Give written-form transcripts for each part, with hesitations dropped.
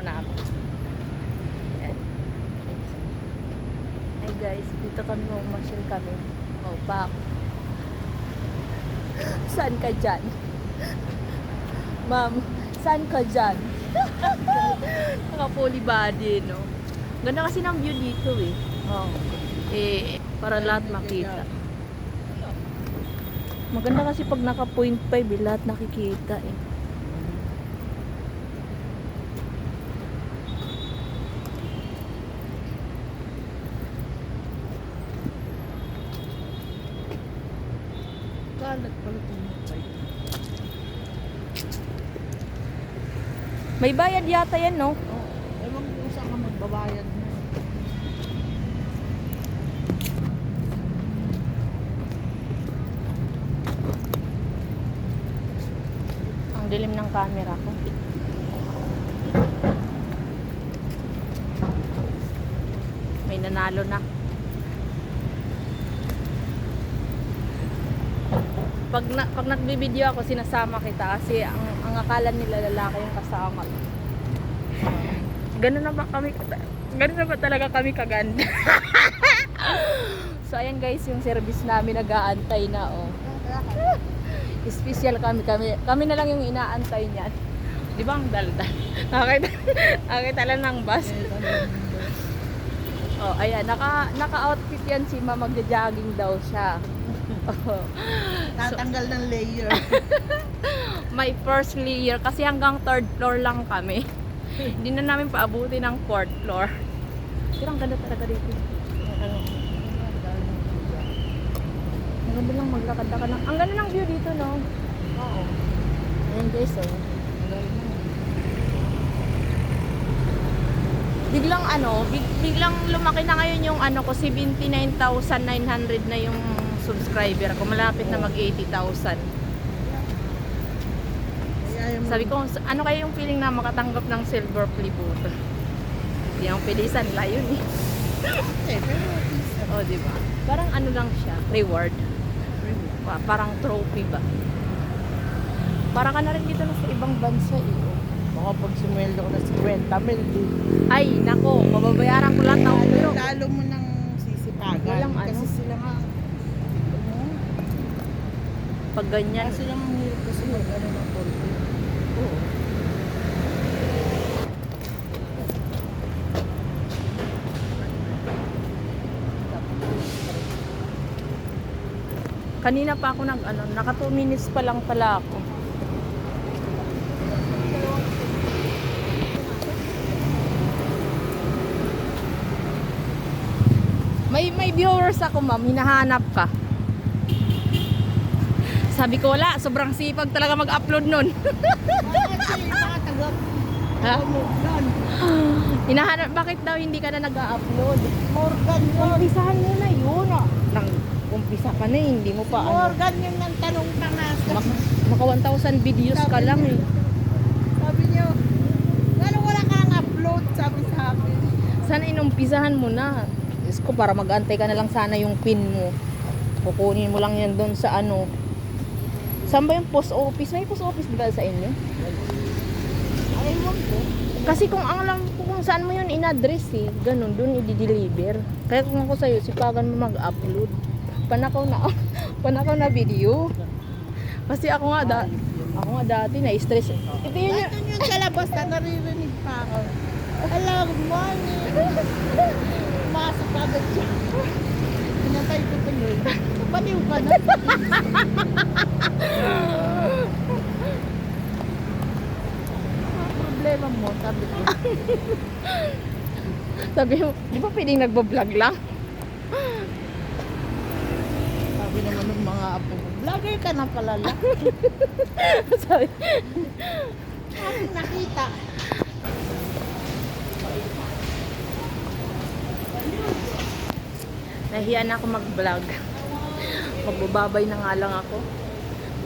muna ako. Ayan. Hi guys, dito kami mamasyal kami. Oh, pak. Saan ka dyan? Ma'am, saan ka dyan? Naka-fully body, no? Ganda kasi ng view dito eh. Oh. Para lahat makita. Maganda kasi pag naka 0.5 lahat nakikita eh. Kalat pala tumutay. May bayad yata yan, no? Oo. Ewan ko kung saan ka magbabayad mo. Ang dilim ng camera ko. May nanalo na. Pag nagbibideo ako, sinasama kita kasi ang akala nila lalaki yung kasama. Ganun na ba talaga kami kaganda? So ayan guys, yung service namin nag-aantay na oh. Special kami na lang yung inaantay niyan. Di ba ang daldal? Nakakita lang ng bus. Oh, ayan, naka-outfit yan si Ma, magja-jogging daw siya. Oh. Tatanggal ng layer. My first layer kasi hanggang 3rd floor lang kami. Hindi na namin paabuti ng 4th floor. Pero ang ganda talaga dito. Ang ganda lang maglakad-lakad lang. Ang ganda ng view dito, no? Oo. Ayan guys, oh. Biglang lumaki na ngayon yung ano ko, 79,900 na yung subscriber ko. Malapit na mag 80,000. Sabi ko, ano kaya yung feeling na makatanggap ng silver play button? Hindi ang pilisan, layon eh. Oh, di ba? Parang ano lang siya, reward. Parang trophy ba? Para ka na rin dito na sa ibang bansa eh. Baka pag sumweldo ko na 50 mil. Ay, nako, mababayaran ko lahat ng pero Lalo mo nang sisipagan. Walang ano. Kasi sila nga. pag ganyan. Kasi lang ang hirap kasi mag-ano ng konti. Oo. Kanina pa ako naka 2 minutes pa lang pala ako. May viewers ako, ma'am, hinahanap ka. Sabi ko wala, sobrang sipag talaga mag-upload nun. Ha? Morgan. Hinahanap, bakit daw hindi ka na nag-upload? Morgan yun. Umpisahan mo na yun. Umpisa ka na, hindi mo pa Morgan yung nang tanong pa nga. Maka 1,000 videos ka lang eh. Sabi niyo, wala kang upload, sabi sa akin. Sana inumpisahan mo na. Diyos ko, para mag-antay ka na lang sana yung pin mo. Kukunin mo lang yan doon sa ano. Saan ba yung post office? May post office ba sa inyo? Ay, ewan ko. Kasi kung ang alam ko kung saan mo yun in-address eh. Ganun, doon i-deliver. Kaya kung ako sa'yo, sipagan mo mag-upload. Panakaw na video. Kasi ako nga dati na-stress. Ito yun yung... Ito yun sa labas na naririnig pa ako. Hello, good morning. Pumasok ka agad siya. Pinatay ko tuloy. Baliw ka na. Ang problema mo, sabi ko. Sabi mo, di ba pwedeng nagbablog lang? Sabi naman ng mga apo mo, vlogger ka na pala lang. Sabi, Ako nakita. nahiya na ako mag-vlog. Magbababay na nga lang ako.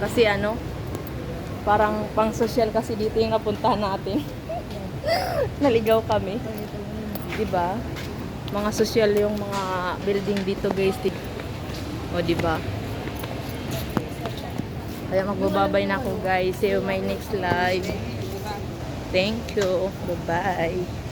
Kasi ano, parang pang social kasi dito yung napuntahan natin. Naligaw kami. Diba? Mga social yung mga building dito guys. O diba? Kaya magbababay na ako guys. See you my next live. Thank you. Bye-bye.